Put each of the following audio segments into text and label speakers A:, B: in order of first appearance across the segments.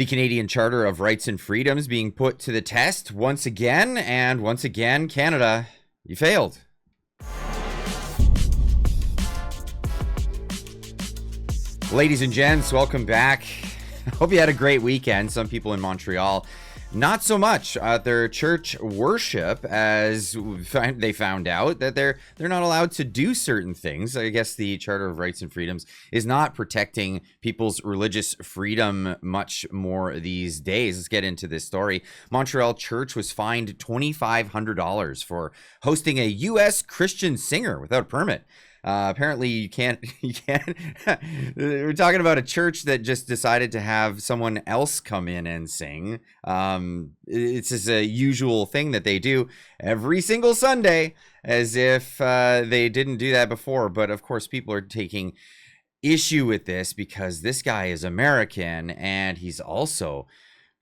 A: The Canadian Charter of Rights and Freedoms being put to the test once again, and once again, Canada, you failed. Ladies and gents, welcome back. Hope you had a great weekend. Some people in Montreal, not so much at their church worship, as they found out that they're not allowed to do certain things. I guess the Charter of Rights and Freedoms is not protecting people's religious freedom much more these days. Let's get into this story. Montreal church was fined $2,500 for hosting a U.S. Christian singer without a permit. Apparently you can't, we're talking about a church that just decided to have someone else come in and sing. It's just a usual thing that they do every single Sunday, as if they didn't do that before. But of course, people are taking issue with this because this guy is American and he's also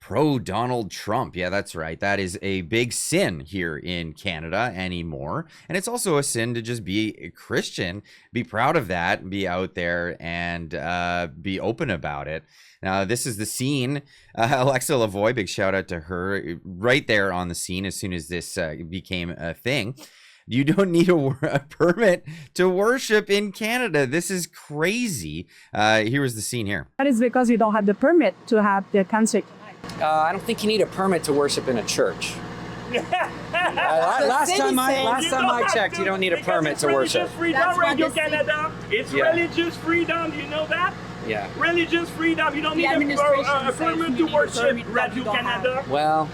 A: pro-Donald Trump. Yeah, that's right. That is a big sin here in Canada anymore. And it's also a sin to just be a Christian, be proud of that, be out there and be open about it. Now, this is the scene. Alexa Lavoie, big shout out to her, right there on the scene as soon as this became a thing. You don't need a permit to worship in Canada. This is crazy. Here was the scene here.
B: That is because you don't have the permit to have the concert.
C: I don't think you need a permit to worship in a church. Last time I checked, you don't need a permit to worship.
D: Religious freedom, Radio Canada. It's religious freedom. You know that?
C: Yeah.
D: Religious freedom. You don't need a permit to worship Radio Canada.
C: Well,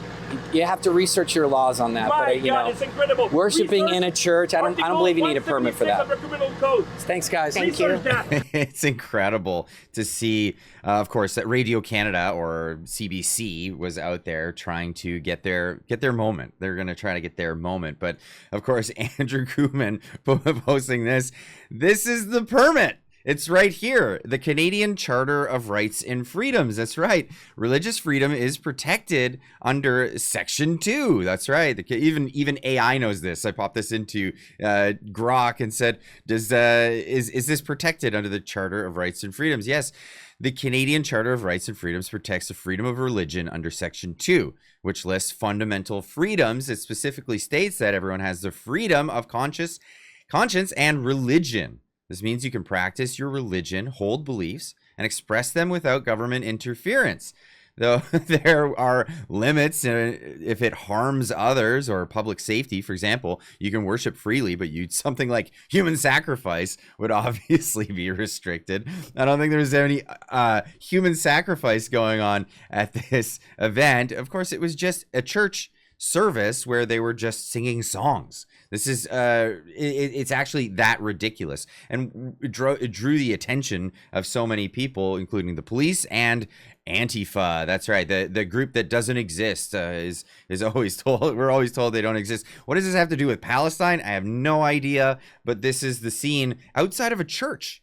C: you have to research your laws on that.
D: My
C: But
D: God, it's incredible.
C: worshiping in a church, I don't believe you need a permit for that.
D: Code.
C: Thanks, guys.
D: Thank you.
A: It's incredible to see, of course, that Radio Canada or CBC was out there trying to get their moment. They're going to try to get their moment. But of course, Andrew Koopman posting this. This is the permit. It's right here. The Canadian Charter of Rights and Freedoms. That's right. Religious freedom is protected under Section 2. That's right. Even AI knows this. I popped this into Grok and said, is this protected under the Charter of Rights and Freedoms? Yes. The Canadian Charter of Rights and Freedoms protects the freedom of religion under Section 2, which lists fundamental freedoms. It specifically states that everyone has the freedom of conscience and religion. This means you can practice your religion, hold beliefs, and express them without government interference. Though there are limits if it harms others or public safety. For example, you can worship freely, but something like human sacrifice would obviously be restricted. I don't think there's any human sacrifice going on at this event. Of course, it was just a church service where they were just singing songs. This is it's actually that ridiculous, and it drew the attention of so many people, including the police and Antifa. That's right, the group that doesn't exist is always told, we're always told they don't exist. What does this have to do with Palestine? I have no idea, but this is the scene outside of a church.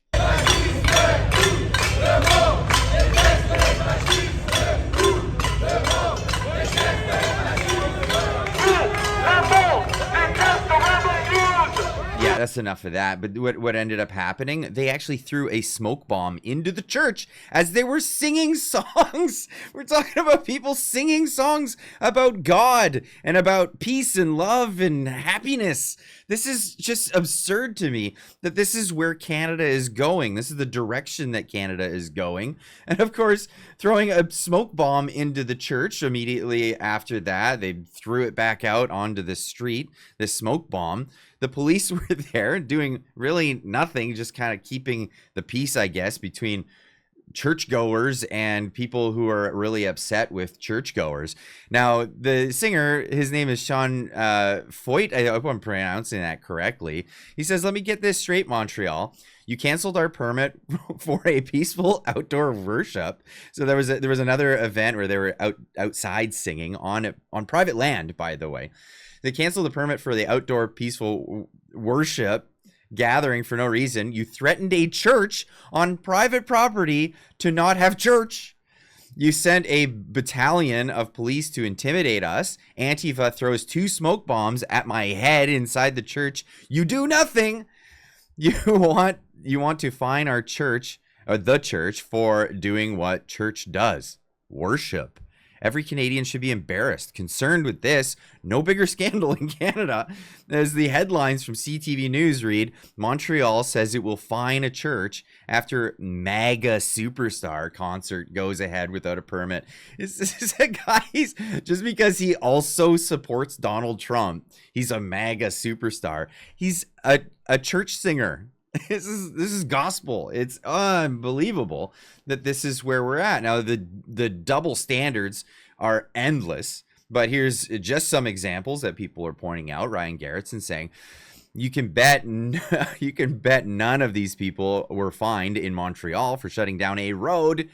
A: Yeah, that's enough of that. But what ended up happening, they actually threw a smoke bomb into the church as they were singing songs. We're talking about people singing songs about God and about peace and love and happiness. This is just absurd to me that this is where Canada is going. This is the direction that Canada is going. And of course, throwing a smoke bomb into the church immediately after that, they threw it back out onto the street, this smoke bomb. The police were there doing really nothing, just kind of keeping the peace, I guess, between churchgoers and people who are really upset with churchgoers. Now, the singer, his name is Sean Feucht. I hope I'm pronouncing that correctly. He says, "Let me get this straight, Montreal. You canceled our permit for a peaceful outdoor worship." So there was another event where they were outside singing on private land, by the way. They canceled the permit for the outdoor peaceful worship gathering for no reason. You threatened a church on private property to not have church. You sent a battalion of police to intimidate us. Antifa throws 2 smoke bombs at my head inside the church. You do nothing. You want to fine our church, or the church, for doing what church does. worship. Every Canadian should be embarrassed, concerned with this. No bigger scandal in Canada. As the headlines from CTV News read, Montreal says it will fine a church after MAGA superstar concert goes ahead without a permit. This is a guy, just because he also supports Donald Trump, he's a MAGA superstar. He's a church singer. This is gospel. It's unbelievable that this is where we're at. Now, the double standards are endless, but here's just some examples that people are pointing out. Ryan Garrettson saying, you can bet none of these people were fined in Montreal for shutting down a road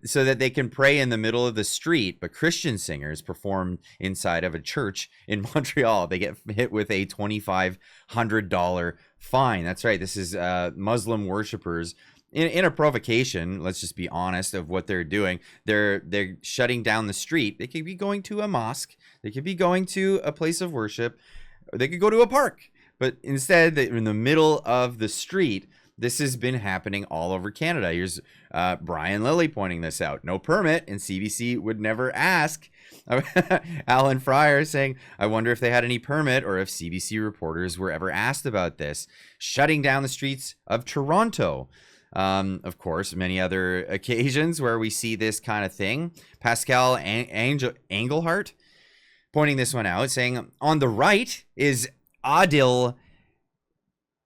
A: so that they can pray in the middle of the street, but Christian singers perform inside of a church in Montreal. They get hit with a $2,500 fine. That's right. This is Muslim worshipers in a provocation. Let's just be honest of what they're doing. They're shutting down the street. They could be going to a mosque. They could be going to a place of worship. Or they could go to a park. But instead, they're in the middle of the street. This has been happening all over Canada. Here's Brian Lilly pointing this out. No permit, and CBC would never ask. Alan Fryer saying, I wonder if they had any permit or if CBC reporters were ever asked about this. Shutting down the streets of Toronto. Of course, many other occasions where we see this kind of thing. Pascal Engelhardt pointing this one out, saying, on the right is Adil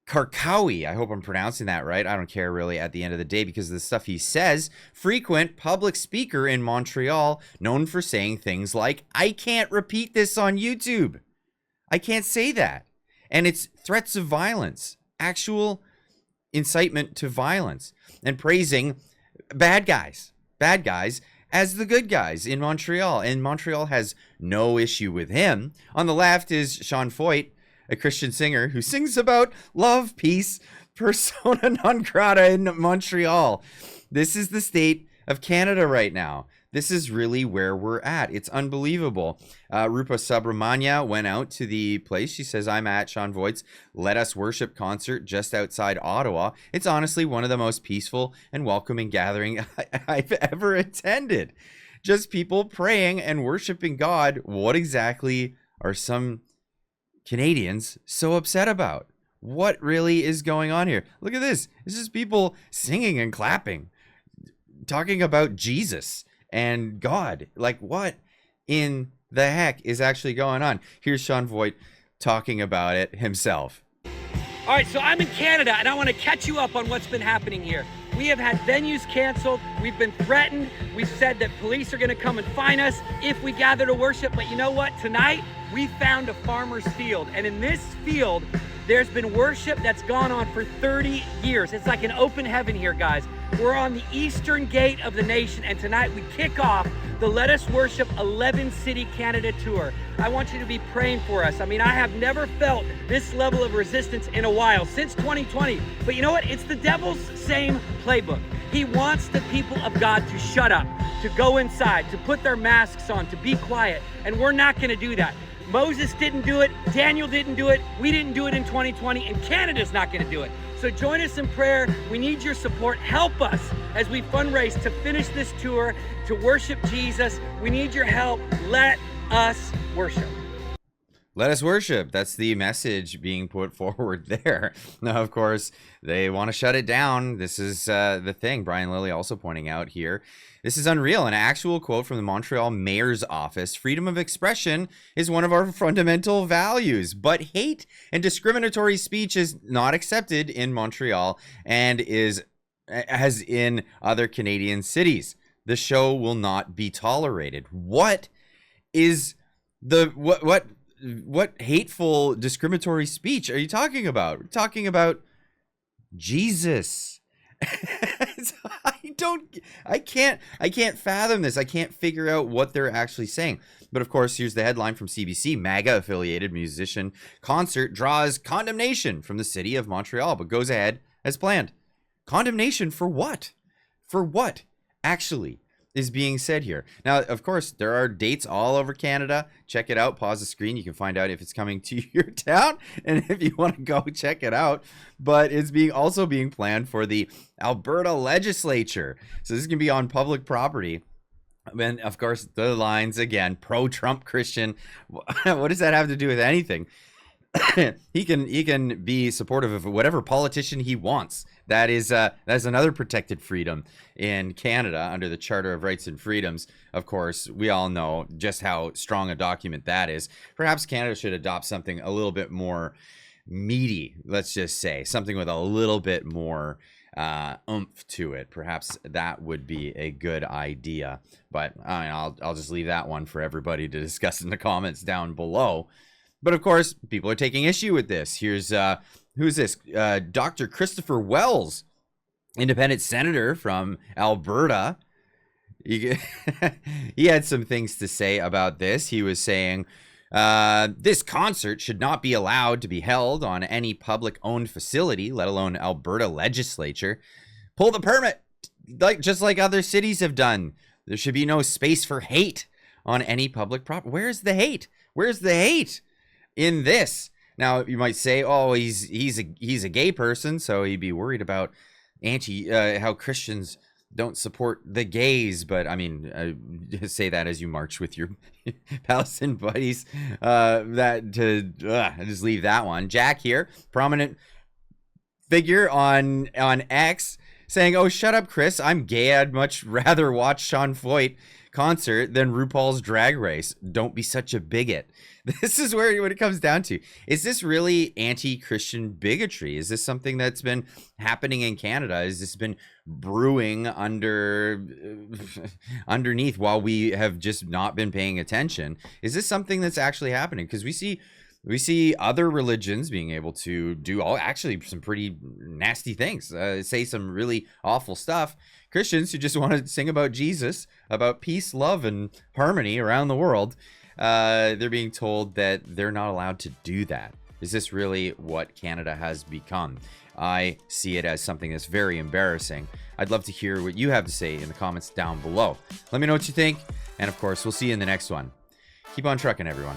A: Karkawi. I hope I'm pronouncing that right. I don't care really at the end of the day because of the stuff he says. Frequent public speaker in Montreal, known for saying things like, I can't repeat this on YouTube. I can't say that. And it's threats of violence, actual incitement to violence, and praising bad guys as the good guys in Montreal. And Montreal has no issue with him. On the left is Sean Feucht, a Christian singer who sings about love, peace, persona non grata in Montreal. This is the state of Canada right now. This is really where we're at. It's unbelievable. Rupa Subramanya went out to the place. She says, I'm at Sean Feucht's Let Us Worship concert just outside Ottawa. It's honestly one of the most peaceful and welcoming gathering I've ever attended. Just people praying and worshiping God. What exactly are some Canadians so upset about? What really is going on here? Look at this. It's just people singing and clapping, talking about Jesus and God. Like, what in the heck is actually going on? Here's Sean Feucht talking about it himself.
E: All right, so I'm in Canada, and I want to catch you up on what's been happening here. We have had venues canceled. We've been threatened. We've said that police are going to come and fine us if we gather to worship. But you know what? Tonight, we found a farmer's field. And in this field, there's been worship that's gone on for 30 years. It's like an open heaven here, guys. We're on the eastern gate of the nation, and tonight we kick off the Let Us Worship 11 City Canada tour. I want you to be praying for us. I mean, I have never felt this level of resistance in a while, since 2020. But you know what? It's the devil's same playbook. He wants the people of God to shut up, to go inside, to put their masks on, to be quiet. And we're not going to do that. Moses didn't do it. Daniel didn't do it. We didn't do it in 2020, and Canada's not going to do it. So join us in prayer. We need your support. Help us as we fundraise to finish this tour, to worship Jesus. We need your help. Let us worship.
A: Let us worship. That's the message being put forward there. Now, of course, they want to shut it down. This is the thing. Brian Lilly also pointing out here. This is unreal. An actual quote from the Montreal mayor's office. Freedom of expression is one of our fundamental values, but hate and discriminatory speech is not accepted in Montreal and is as in other Canadian cities. The show will not be tolerated. What is the what hateful discriminatory speech are you talking about? We're talking about Jesus. I can't fathom this. I can't figure out what they're actually saying. But of course, here's the headline from CBC. MAGA affiliated musician concert draws condemnation from the city of Montreal, but goes ahead as planned. Condemnation for what? For what actually is being said here? Now, of course, there are dates all over Canada. Check it out. Pause the screen. You can find out if it's coming to your town and if you want to go check it out. But it's also being planned for the Alberta legislature. So this is going to be on public property. And of course, the lines again, pro-Trump Christian. What does that have to do with anything? he can be supportive of whatever politician he wants. That's another protected freedom in Canada under the Charter of Rights and Freedoms. Of course, we all know just how strong a document that is. Perhaps Canada should adopt something a little bit more meaty, let's just say, something with a little bit more oomph to it. Perhaps that would be a good idea, but I'll just leave that one for everybody to discuss in the comments down below. But of course, people are taking issue with this. Here's who's this? Dr. Christopher Wells, independent senator from Alberta. He had some things to say about this. He was saying, this concert should not be allowed to be held on any public-owned facility, let alone Alberta legislature. Pull the permit, just like other cities have done. There should be no space for hate on any public property. Where's the hate? Where's the hate in this? Now you might say, oh, he's a gay person, so he'd be worried about how Christians don't support the gays. But I mean, say that as you march with your Palestinian buddies. Just leave that one. Jack here, prominent figure on X, saying, "Oh, shut up, Chris. I'm gay. I'd much rather watch Sean Feucht concert than RuPaul's Drag Race. Don't be such a bigot." This is what it comes down to. Is this really anti-Christian bigotry? Is this something that's been happening in Canada? Has this been brewing underneath while we have just not been paying attention? Is this something that's actually happening? Because we see other religions being able to do actually some pretty nasty things, say some really awful stuff. Christians who just want to sing about Jesus, about peace, love, and harmony around the world, they're being told that they're not allowed to do that. Is this really what Canada has become? I see it as something that's very embarrassing. I'd love to hear what you have to say in the comments down below. Let me know what you think, and of course, we'll see you in the next one. Keep on trucking, everyone.